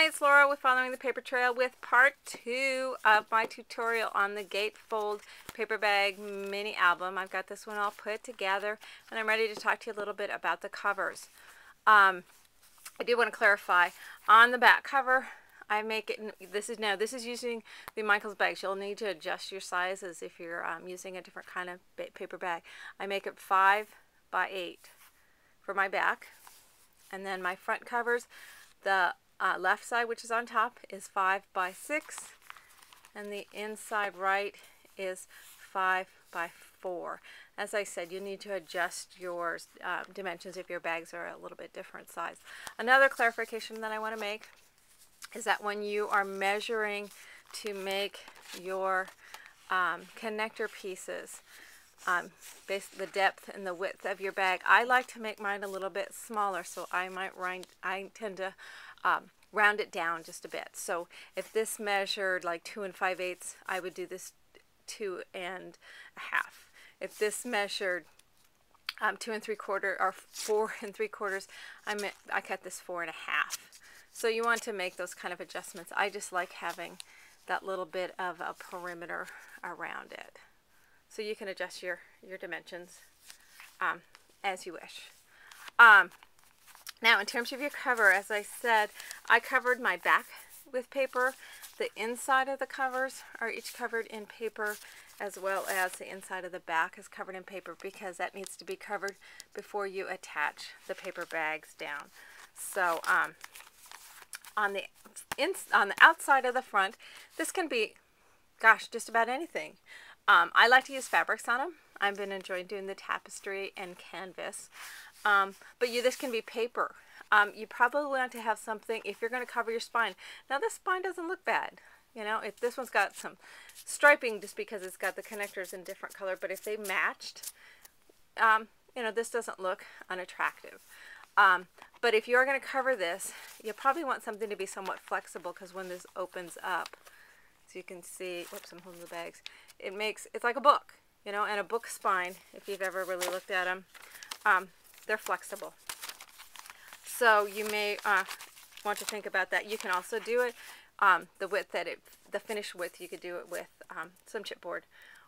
Hi, it's Laura with Following the Paper Trail with part 2 of my tutorial on the Gatefold Paper Bag Mini Album. I've got this one all put together and I'm ready to talk to you a little bit about the covers. I do want to clarify, on the back cover I make it, this is using the Michaels bags. You'll need to adjust your sizes if you're using a different kind of paper bag. I make it 5 by 8 for my back, and then my front covers, the left side, which is on top, is 5 by 6, and the inside right is 5 by 4. As I said, you need to adjust your dimensions if your bags are a little bit different size. Another clarification that I want to make is that when you are measuring to make your connector pieces, the depth and the width of your bag, I like to make mine a little bit smaller, so I tend to round it down just a bit. So if this measured like 2 5/8, I would do this 2 1/2. If this measured 2 3/4 or 4 3/4, I cut this 4 1/2. So you want to make those kind of adjustments. I just like having that little bit of a perimeter around it. So you can adjust your dimensions as you wish. Now, in terms of your cover, as I said, I covered my back with paper. The inside of the covers are each covered in paper, as well as the inside of the back is covered in paper, because that needs to be covered before you attach the paper bags down. So on the outside of the front, this can be, gosh, just about anything. I like to use fabrics on them. I've been enjoying doing the tapestry and canvas. But this can be paper. You probably want to have something, if you're going to cover your spine. Now, this spine doesn't look bad. You know, if this one's got some striping just because it's got the connectors in different color, but if they matched, you know, this doesn't look unattractive. But if you're going to cover this, you probably want something to be somewhat flexible, because when this opens up, so you can see, whoops, I'm holding the bags, it's like a book, you know, and a book spine, if you've ever really looked at them, they're flexible. So you may want to think about that. You can also do it, the width the finished width, you could do it with some chipboard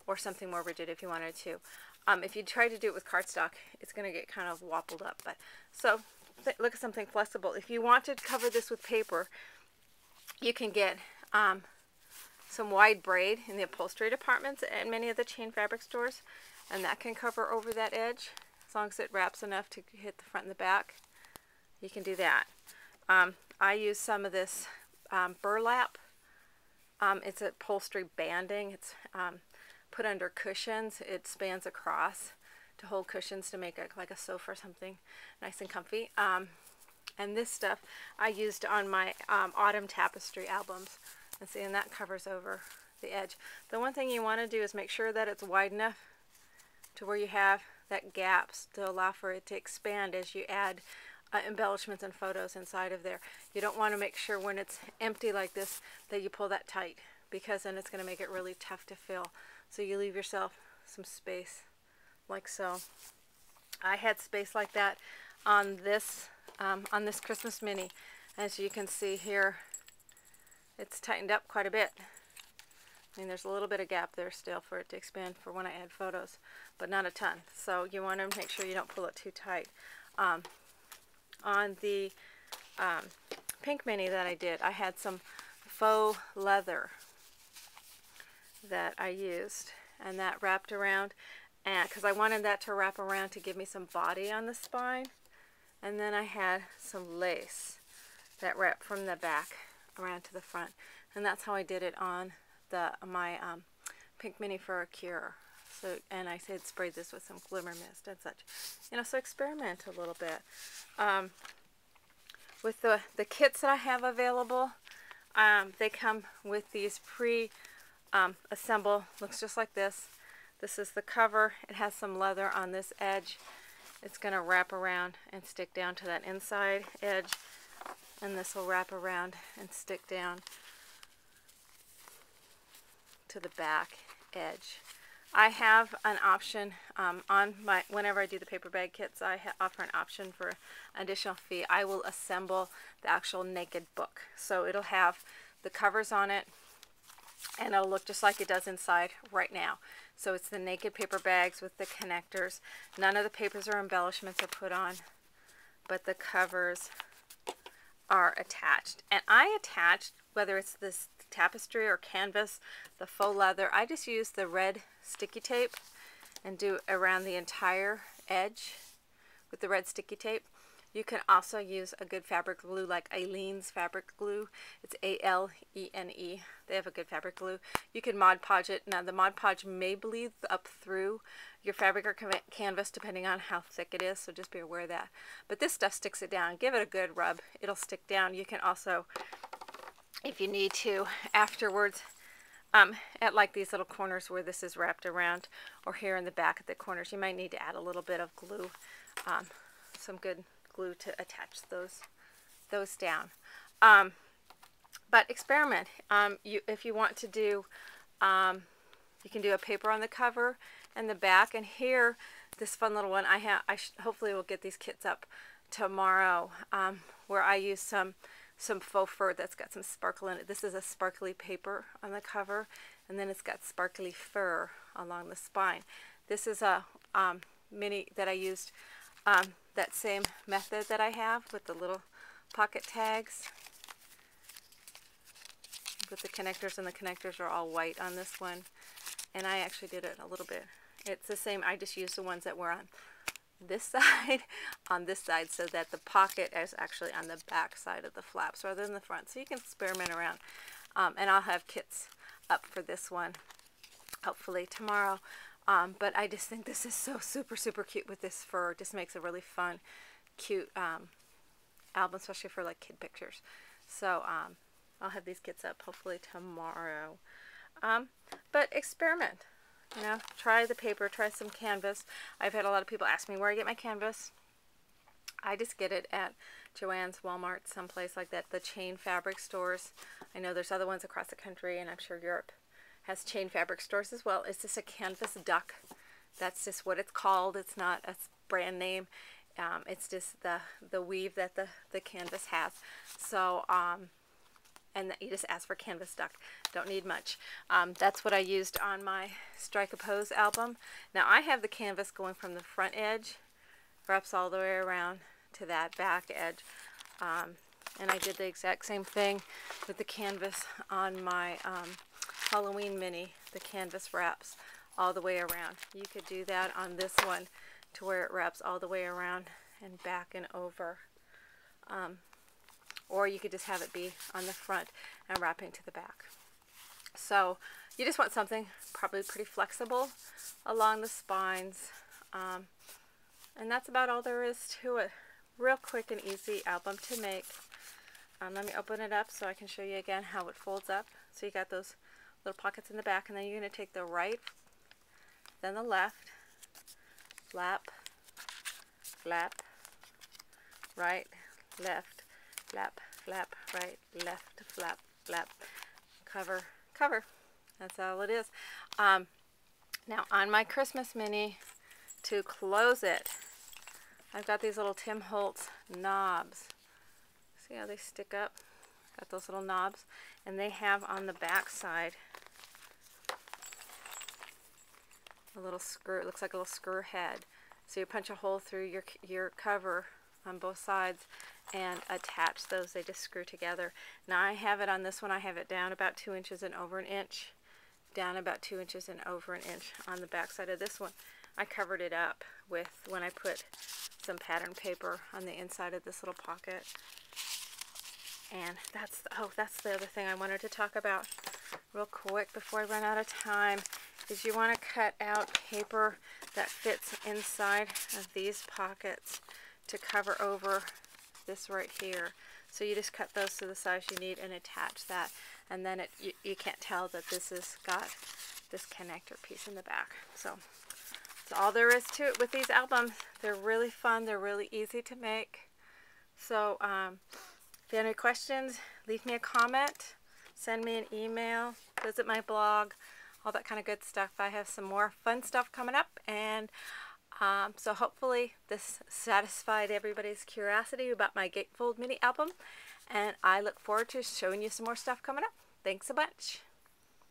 or something more rigid if you wanted to. If you try to do it with cardstock, it's going to get kind of wobbled up. But so look at something flexible. If you want to cover this with paper, you can get some wide braid in the upholstery departments at many of the chain fabric stores, and that can cover over that edge. As long as it wraps enough to hit the front and the back, you can do that. I use some of this burlap. It's upholstery banding. It's put under cushions. It spans across to hold cushions to make it like a sofa or something nice and comfy. And this stuff I used on my autumn tapestry albums. And see, and that covers over the edge. The one thing you want to do is make sure that it's wide enough to where you have that gaps to allow for it to expand as you add embellishments and photos inside of there. You don't want to make sure when it's empty like this that you pull that tight, because then it's going to make it really tough to fill. So you leave yourself some space like so. I had space like that on this Christmas mini. As you can see here, it's tightened up quite a bit. I mean, there's a little bit of gap there still for it to expand for when I add photos, but not a ton. So you want to make sure you don't pull it too tight. On the pink mini that I did, I had some faux leather that I used, and that wrapped around, and because I wanted that to wrap around to give me some body on the spine. And then I had some lace that wrapped from the back around to the front, and that's how I did it on my pink mini for a cure. So, and I had sprayed this with some glimmer mist and such, you know. So experiment a little bit with the kits that I have available. They come with these assemble. Looks just like this. This is the cover. It has some leather on this edge. It's going to wrap around and stick down to that inside edge, and this will wrap around and stick down to the back edge I have an option on my, whenever I do the paper bag kits, I offer an option for an additional fee. I will assemble the actual naked book. So it'll have the covers on it, and it'll look just like it does inside right now. So it's the naked paper bags with the connectors. None of the papers or embellishments are put on, but the covers are attached. And I attached, whether it's this tapestry or canvas, the faux leather, I just use the red sticky tape and do around the entire edge with the red sticky tape. You can also use a good fabric glue like Aleene's fabric glue. It's A-L-E-N-E. They have a good fabric glue. You can Mod Podge it. Now the Mod Podge may bleed up through your fabric or canvas depending on how thick it is, so just be aware of that. But this stuff sticks it down. Give it a good rub. It'll stick down. You can also, if you need to, afterwards, at like these little corners where this is wrapped around, or here in the back at the corners, you might need to add a little bit of glue, some good glue to attach those down. But experiment. If you want to do, you can do a paper on the cover and the back. And here, this fun little one, hopefully we'll get these kits up tomorrow, where I use some faux fur that's got some sparkle in it. This is a sparkly paper on the cover, and then it's got sparkly fur along the spine. This is a mini that I used, that same method that I have with the little pocket tags with the connectors, and the connectors are all white on this one. And I actually did it a little bit. It's the same, I just used the ones that were on this side, on this side, so that the pocket is actually on the back side of the flaps rather than the front. So you can experiment around. And I'll have kits up for this one, hopefully tomorrow. But I just think this is so super, super cute with this fur. It just makes a really fun, cute album, especially for like kid pictures. So I'll have these kits up hopefully tomorrow. But experiment. You know, try the paper, try some canvas. I've had a lot of people ask me where I get my canvas. I just get it at Joann's, Walmart, someplace like that, the chain fabric stores. I know there's other ones across the country, and I'm sure Europe has chain fabric stores as well. It's just a canvas duck. That's just what it's called. It's not a brand name. It's just the weave that the canvas has. So, and you just ask for canvas duck. Don't need much. That's what I used on my Strike a Pose album. Now I have the canvas going from the front edge, wraps all the way around to that back edge. And I did the exact same thing with the canvas on my Halloween mini. The canvas wraps all the way around. You could do that on this one to where it wraps all the way around and back and over. Or you could just have it be on the front and wrapping to the back. So you just want something probably pretty flexible along the spines. And that's about all there is to it. Real quick and easy album to make. Let me open it up so I can show you again how it folds up. So you got those little pockets in the back, and then you're going to take the right, then the left, flap, flap, right, left, flap, flap, right, left, flap, flap, cover, cover. That's all it is. Now on my Christmas mini, to close it, I've got these little Tim Holtz knobs. See how they stick up? Got those little knobs, and they have on the back side a little screw. It looks like a little screw head. So you punch a hole through your cover on both sides and attach those. They just screw together. Now I have it on this one. I have it down about 2 inches and over an inch. Down about 2 inches and over an inch on the back side of this one. I covered it up with, when I put some pattern paper on the inside of this little pocket. And that's the other thing I wanted to talk about real quick before I run out of time, is you want to cut out paper that fits inside of these pockets to cover over this right here. So you just cut those to the size you need and attach that, and then you can't tell that this has got this connector piece in the back. So that's all there is to it with these albums. They're really fun. They're really easy to make. So if you have any questions, leave me a comment, send me an email, visit my blog. all that kind of good stuff. I have some more fun stuff coming up, and so hopefully this satisfied everybody's curiosity about my Gatefold mini album, and I look forward to showing you some more stuff coming up. Thanks a bunch.